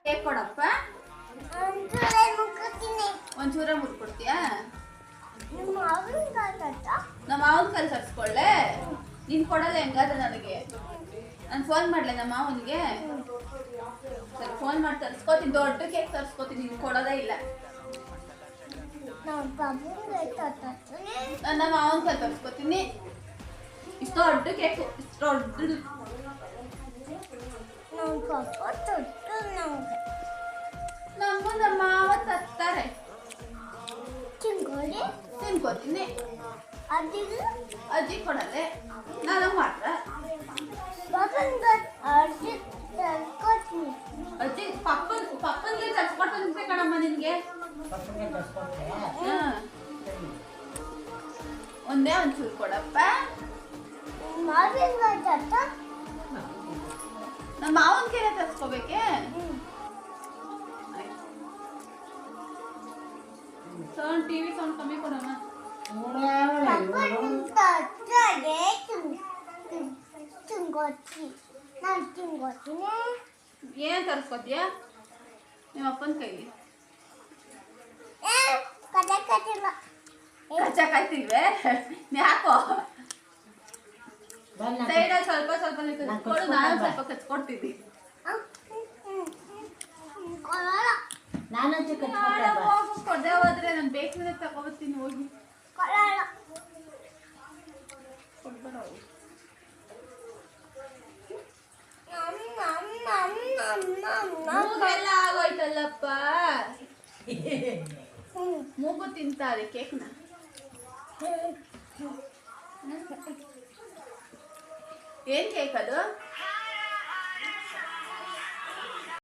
Cake ಕೊಡಪ್ಪ. ಒಂಚೂರ ಮುಟ್ಕೊಡ್ತೀಯಾ? ನಮ್ಮ ಮಾವನ ಕೈ ತರಿಸ್ಕೊಳ್ಳೆ. ನೀನು ಕೊಡೋದು ಹೆಂಗಾದ್ರೆ ನನಗೆ ನಾನು ಫೋನ್ ಮಾಡಲೆ ನಮ್ಮ ಮಾವನಿಗೆ. ಸರಿ ಫೋನ್ ಮಾಡಿ ತರಿಸ್ಕೋತೀನಿ. ದೊಡ್ಡ ಕೇಕ್ ತರಿಸ್ಕೋತೀನಿ. ನೀನು ಕೊಡೋದೇ ಇಲ್ಲ. ನಾನು ನಮ್ಮ ಮಾವನ ಕೈ ತರಿಸ್ಕೋತೀನಿ. ಇಷ್ಟು ದೊಡ್ಡ ಕೇಕು, ಇಷ್ಟು ದೊಡ್ಡ. ನಮಗೂ ನಮ್ಮ ಮಾವ ತರ್ತಾರೆ. ತಿನ್ಕೋತೀನಿ. ಅಜ್ಜಿ ಕೊಡಲೆ. ನಾನು ಮಾತ್ರ ಅಜ್ಜಿ ಪಪ್ಪನಿಗೆ ತರ್ಸ್ಕೊಡ್ತಂತೆ ಕಣಮ್ಮ ನಿನ್ಗೆ. ಒಂದೇ ಒಂಚೂರು ಕೊಡಪ್ಪ. ನಮ್ಮ ಮಾವನ ಕೈಲೇ ತರ್ಸ್ಕೋಬೇಕೆ? ಸೌಂಡ್ ಟಿವಿ ಸೌಂಡ್ ಕಮ್ಮಿ ಕೊಡಮ್ಮ. ಏನ್ ತರಿಸ್ಕೋತೀಯ ನಿಮ್ಮ ಅಪ್ಪನ ಕೈಲಿ? ಕಚ್ಚಾಕಾಯ್ತಿಲ್ವೇ? ಯಾಕೋ ಸೈಡಲ್ಲಿ ಸ್ವಲ್ಪ ಸ್ವಲ್ಪ ಕಚ್ಕೊಡು. ನಾನು ಸ್ವಲ್ಪ ಕಚ್ಕೊಡ್ತೀನಿ. ಕೊಡದೆ ಹೋದ್ರೆ ನಾನು ಬೇಕಂದ್ರೆ ತಗೋಬರ್ತೀನಿ. ಹೋಗಿ ಕೊಡ್ಬೇಡ. ಮೂಗೆಲ್ಲ ಆಗೋಯ್ತಲ್ಲಪ್ಪ. ಮೂಗು ತಿಂತಾರೆ ಕೇಕ್ನ. ಏನ್ ಕೇಕ್ ಅದು?